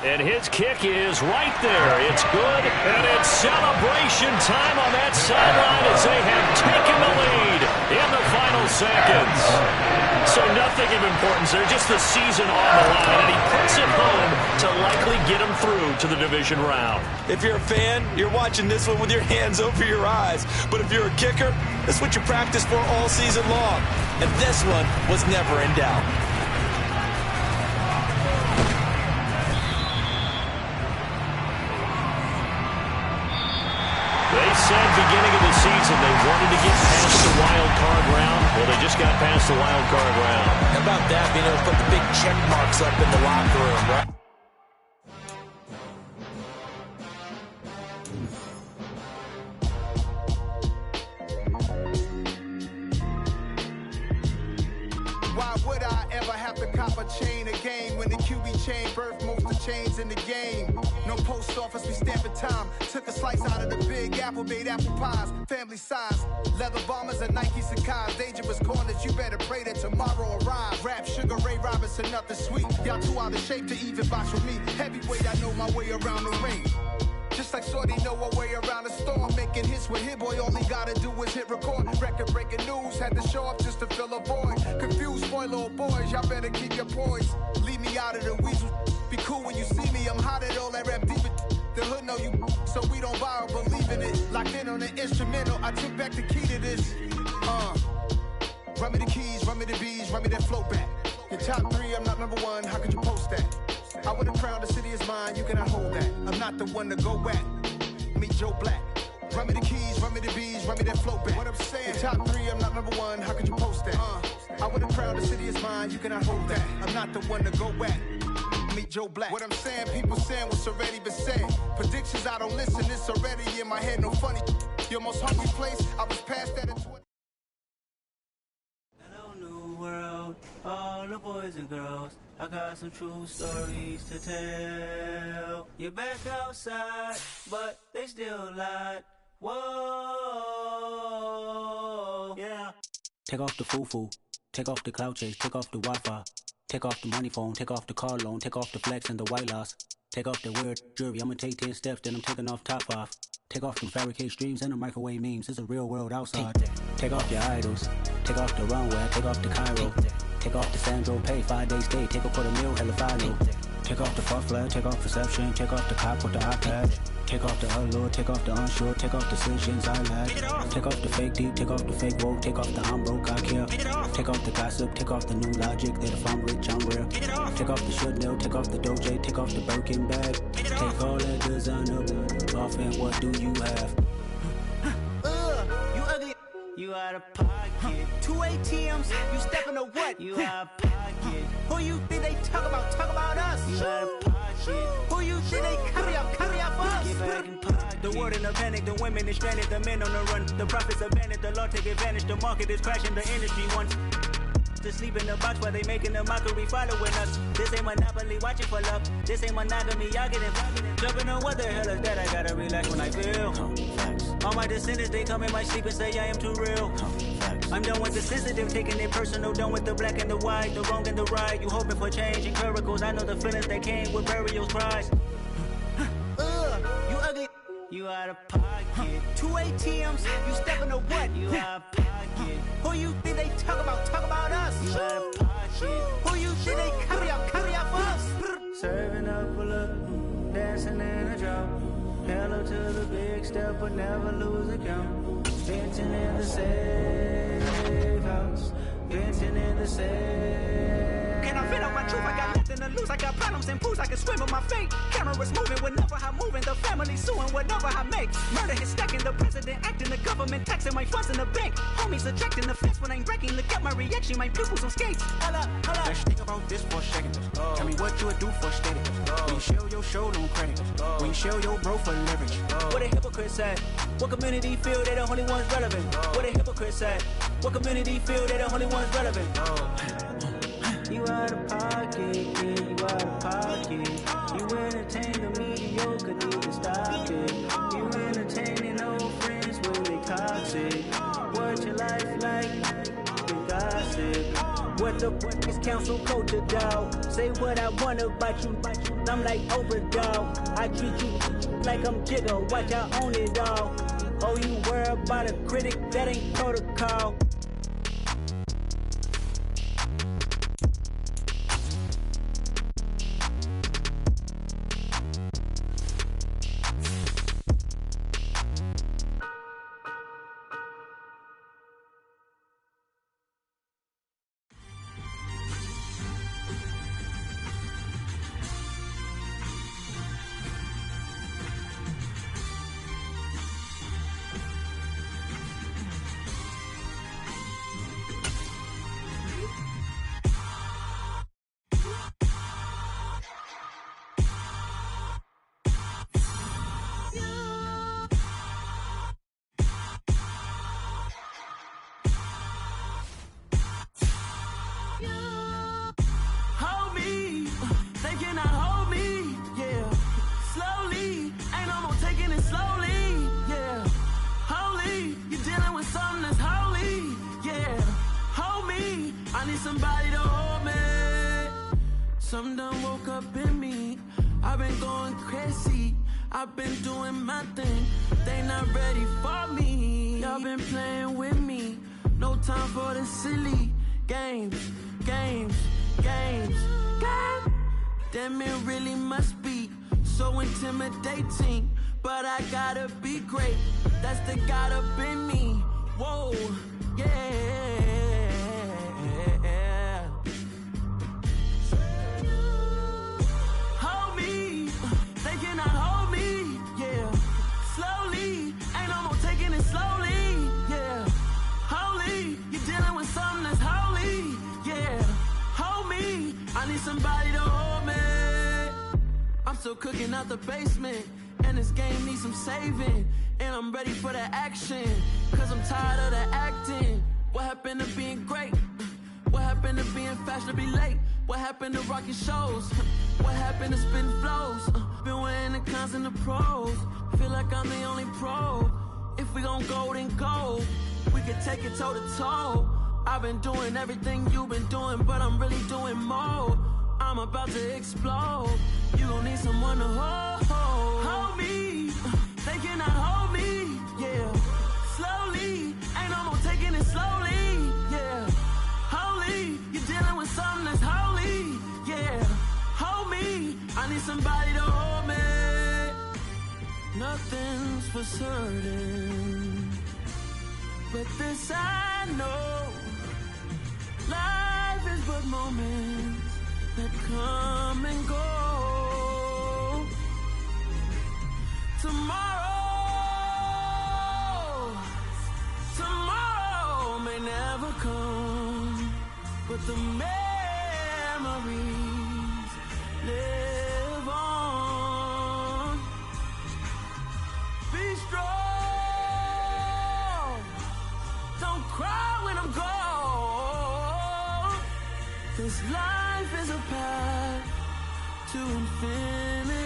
And his kick is right there. It's good, and it's celebration time on that sideline as they have taken the lead in the final seconds. So nothing of importance there, just the season on the line, and he puts it home to likely get him through to the division round. If you're a fan, you're watching this one with your hands over your eyes. But if you're a kicker, that's what you practice for all season long. And this one was never in doubt. They said beginning of the season they wanted to get past the wild card round. Well, they just got past the wild card round. How about that, being able to put the big check marks up in the locker room, right? Why would I ever have to cop a chain a game when the QB chain birthed most of chains in the game? No post office, we stamping time. Took a slice out of the big apple, made apple pies, family size. Leather bombers and Nikes and cars. Dangerous corners, you better pray that tomorrow arrives. Rap, Sugar Ray Robinson, nothing sweet. Y'all too out of shape to even box with me. Heavyweight, I know my way around the ring. Just like Shorty know a way around the storm. Making hits with Hit Boy, all he gotta do is hit record. Record breaking news, had to show up just to fill a void. Confused boy, little boys, y'all better keep your poise. Leave me out of the weasel. Be cool when you see me, I'm hot at all that rap deep. The hood know you, so we don't borrow, believe in it. Locked in on the instrumental, I took back the key to this. Run me the keys, run me the bees, run me that flow back. Your top 3, I'm not number 1, how could you post that? I would have crowned the city is mine, you cannot hold that. I'm not the one to go back. Meet Joe Black. Run me the keys, run me the bees, run me that flow back. What I'm saying, your top 3, I'm not number 1, how could you post that? I would have crowned the city is mine, you cannot hold that. I'm not the one to go back. Meet Joe Black. What I'm saying, people saying what's already been said. Predictions, I don't listen, it's already in my head, no funny. Your most hungry place, I was past that in 20. Hello, new world, all the boys and girls. I got some true stories to tell. You're back outside, but they still lied. Whoa, yeah. Take off the foo-foo, take off the cloud chase, take off the Wi-Fi. Take off the money phone, take off the car loan, take off the flex and the white loss. Take off the weird jewelry, I'ma take 10 steps, then I'm taking off top 5. Take off them fabricated streams and the microwave memes, it's a real world outside. Take off your idols, take off the runway, take off the Cairo. Take off the Sandro pay, 5-day stay, take a $250,000, hella final. Take off the far flag, take off perception, take off the cop with the iPad. Take off the allure, take off the unsure, take off decisions I lack. Take off the fake deep, take off the fake woke, take off the I'm broke, I care. Take off the gossip, take off the new logic that if I'm rich, I'm real. Take off the should know, take off the Doja, take off the Birkin bag. Take all that designer off and what do you have? You ugly. You out of pocket. 2 ATMs, you stepping to what? You out of pocket. Who you think they talk about? Talk about us. You out of pocket. Who you think they carry up for us? Get back in pocket. The world in a panic, the women is stranded, the men on the run. The profits abandoned, the law take advantage. The market is crashing, the industry wants to sleep in the box while they making a mockery following us. This ain't Monopoly, watching for love. This ain't monogamy, y'all get involved. Jumping on what the hell is that? I gotta relax when I feel. All my descendants, they come in my sleep and say I am too real. I'm done with the sensitive, taking it personal. Done with the black and the white, the wrong and the right. You hoping for change and miracles. I know the feelings that came with burial cries. You ugly. You out of pocket. 2 ATMs, you stepping to what? You out of pocket. Who you think they talk about? Talk about us. You out of pocket. Who you think they carry up for us? Serving up a look, dancing in a drop. Hello to the big step, but never lose a count. Venting in the safe house. Venting in the safe. Can I vent out my truth? I got nothing to lose. I got problems and pools. I can swim with my fate. Cameras moving whenever I'm moving. The family suing whatever I make. Murder is stacking. The president acting. The government taxing my funds in the bank. Homies ejecting the fence when I'm wrecking. Look at my reaction. My pupils on skates. Hold up. Let's think about this for a second. Tell me what you would do for steady. When you show your show, no credit. When you show your bro for leverage. What a hypocrite said. What community feel they the only ones relevant? What a hypocrite said. What community feel they the only ones relevant? You out of pocket, yeah, you out of pocket. You entertain the mediocre, need to stop it. You entertaining old friends when they toxic. What your life like? Been gossip. What the fuck is council culture, dog? Say what I want about you. I'm like Oprah, dog. I treat you like I'm Jigga. Watch I own it, dog. Oh, you worry about a critic? That ain't protocol. I need somebody to hold me. Something done woke up in me. I've been going crazy. I've been doing my thing. They not ready for me. Y'all been playing with me. No time for the silly games. God damn, it really must be so intimidating. But I gotta be great. That's the God up in me. Whoa, yeah. Hold me. They cannot hold me. Yeah. Slowly. Ain't no more taking it slowly. Yeah. Holy. You're dealing with something that's holy. Yeah. Hold me. I need somebody to hold me. I'm still cooking out the basement. And this game needs some saving. And I'm ready for the action. Cause I'm tired of the acting. What happened to being great? What happened to being fashionably late? What happened to rocking shows? What happened to spitting flows? Been wearing the cons and the pros. Feel like I'm the only pro. If we gon' go, then go. We can take it toe to toe. I've been doing everything you've been doing, but I'm really doing more. I'm about to explode. You gon' need someone to hold me. They cannot hold me. Yeah. Slowly. Ain't no more taking it slowly. Yeah. Holy. You're dealing with something that's holy. Yeah. Hold me. I need somebody to hold me. Nothing's for certain, but this I know. Life is but moments that come and go. Tomorrow may never come, but the memories live on. Be strong, don't cry when I'm gone. This life is a path to infinity.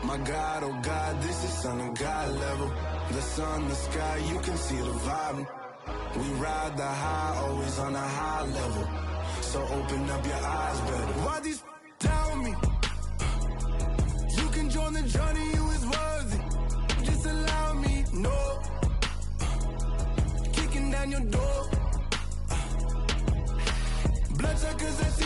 My God, oh God, this is son of God level. The sun, the sky, you can see the vibe. We ride the high, always on a high level. So open up your eyes better. Why these tell me? You can join the journey, you is worthy. Just allow me, no. Kicking down your door. Bloodsuckers, I see